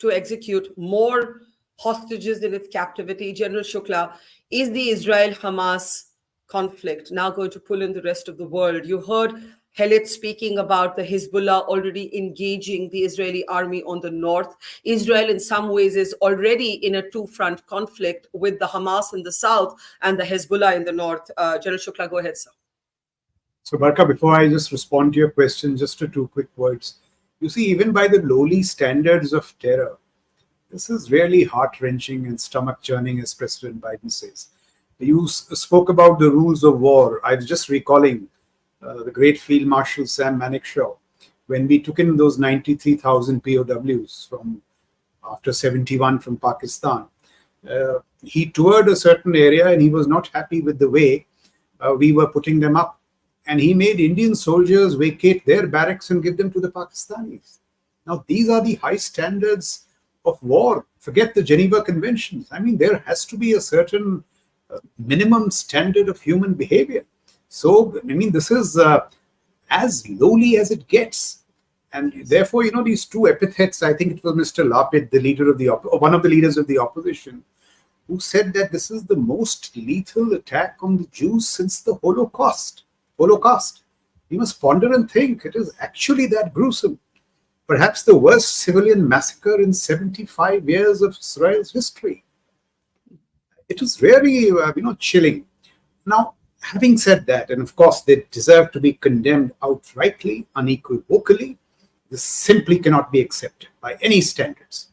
to execute more hostages in its captivity. General Shukla, is the Israel-Hamas conflict now going to pull in the rest of the world? You heard Helit speaking about the Hezbollah already engaging the Israeli army on the north. Israel, in some ways, is already in a two-front conflict with the Hamas in the south and the Hezbollah in the north. General Shukla, go ahead, sir. So, Barkha, before I just respond to your question, just two quick words. You see, even by the lowly standards of terror, this is really heart-wrenching and stomach-churning, as President Biden says. You spoke about the rules of war. I was just recalling the great Field Marshal Sam Manekshaw, when we took in those 93,000 POWs from after 71 from Pakistan. He toured a certain area and he was not happy with the way we were putting them up. And he made Indian soldiers vacate their barracks and give them to the Pakistanis. Now, these are the high standards of war. Forget the Geneva Conventions. I mean, there has to be a certain minimum standard of human behavior. So, I mean, this is as lowly as it gets. And therefore, these two epithets, I think it was Mr. Lapid, the leader of one of the leaders of the opposition, who said that this is the most lethal attack on the Jews since the Holocaust. We must ponder and think. It is actually that gruesome. Perhaps the worst civilian massacre in 75 years of Israel's history. It is really, chilling. Now, having said that, and of course they deserve to be condemned outrightly, unequivocally, this simply cannot be accepted by any standards.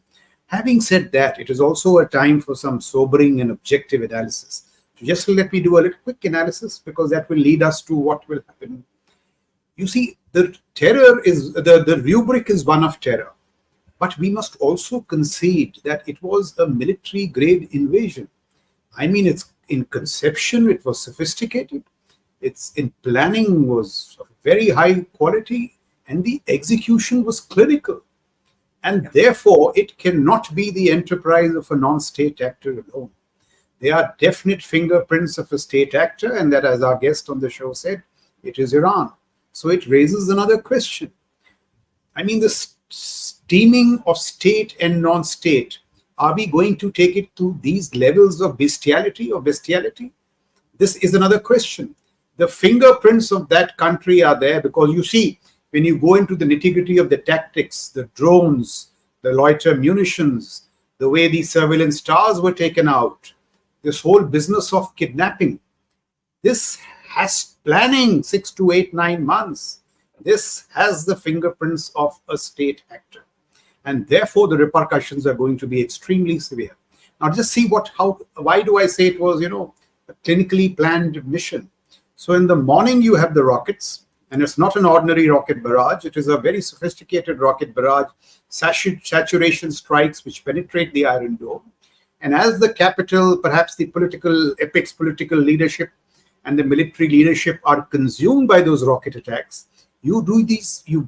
Having said that, it is also a time for some sobering and objective analysis. So just let me do a little quick analysis, because that will lead us to what will happen. You see, the terror is, the rubric is one of terror, but we must also concede that it was a military-grade invasion. I mean, it's in conception, it was sophisticated. It's in planning was of very high quality, and the execution was clinical. And therefore, it cannot be the enterprise of a non-state actor alone. There are definite fingerprints of a state actor, and that, as our guest on the show said, it is Iran. So it raises another question. I mean, the steaming of state and non-state, are we going to take it to these levels of bestiality or bestiality? This is another question. The fingerprints of that country are there, because you see, when you go into the nitty-gritty of the tactics, the drones, the loiter munitions, the way the surveillance towers were taken out, this whole business of kidnapping, this has planning 6 to 8, 9 months. This has the fingerprints of a state actor. And therefore, the repercussions are going to be extremely severe. Now, just see why do I say it was, a clinically planned mission? So in the morning, you have the rockets, and it's not an ordinary rocket barrage. It is a very sophisticated rocket barrage, saturation strikes which penetrate the Iron Dome. And as the capital, perhaps the apex political leadership and the military leadership are consumed by those rocket attacks, you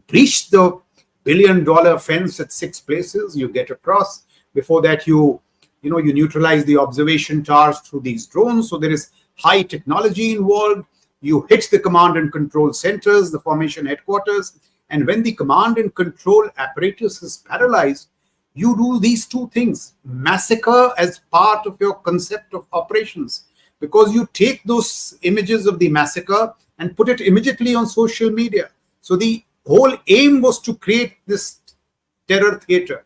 breach the billion-dollar fence at 6 places, you get across. Before that, you neutralize the observation towers through these drones. So there is high technology involved. You hit the command and control centers, the formation headquarters. And when the command and control apparatus is paralyzed, you do these two things: massacre as part of your concept of operations, because you take those images of the massacre and put it immediately on social media. So the whole aim was to create this terror theater.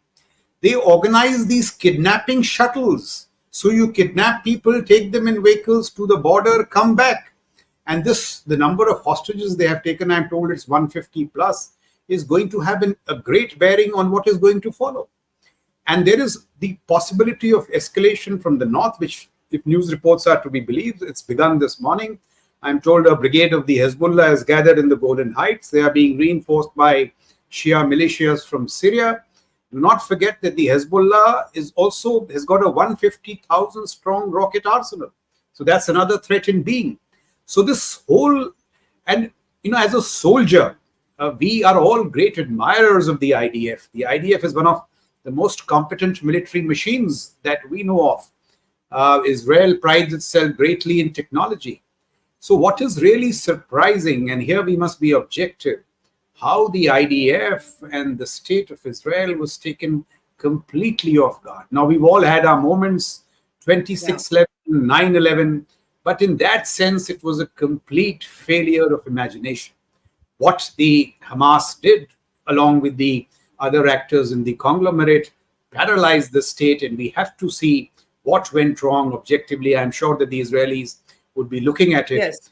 They organize these kidnapping shuttles. So you kidnap people, take them in vehicles to the border, come back. And the number of hostages they have taken, I'm told it's 150 plus, is going to have a great bearing on what is going to follow. And there is the possibility of escalation from the north, which, if news reports are to be believed, it's begun this morning. I'm told a brigade of the Hezbollah has gathered in the Golan Heights. They are being reinforced by Shia militias from Syria. Do not forget that the Hezbollah has got a 150,000 strong rocket arsenal. So that's another threat in being. So this whole, and as a soldier, we are all great admirers of the IDF. The IDF is one of the most competent military machines that we know of. Israel prides itself greatly in technology. So what is really surprising, and here we must be objective, how the IDF and the state of Israel was taken completely off guard. Now, we've all had our moments, 26/11, 9/11, but in that sense, it was a complete failure of imagination. What the Hamas did, along with the other actors in the conglomerate, paralyzed the state, and we have to see what went wrong objectively. I'm sure that the Israelis would be looking at it. Yes.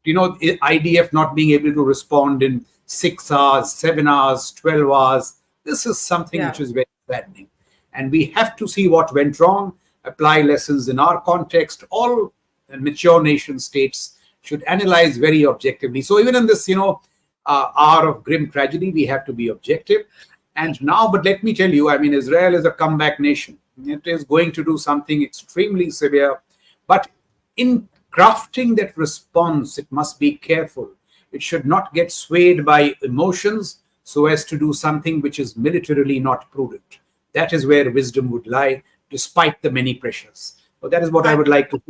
IDF not being able to respond in 6 hours, 7 hours, 12 hours. This is something which is very saddening. And we have to see what went wrong, apply lessons in our context. All mature nation states should analyze very objectively. So even in this, hour of grim tragedy, we have to be objective. And now, but let me tell you, I mean, Israel is a comeback nation. It is going to do something extremely severe. But in crafting that response, it must be careful. It should not get swayed by emotions so as to do something which is militarily not prudent. That is where wisdom would lie, despite the many pressures. So that is what I would like to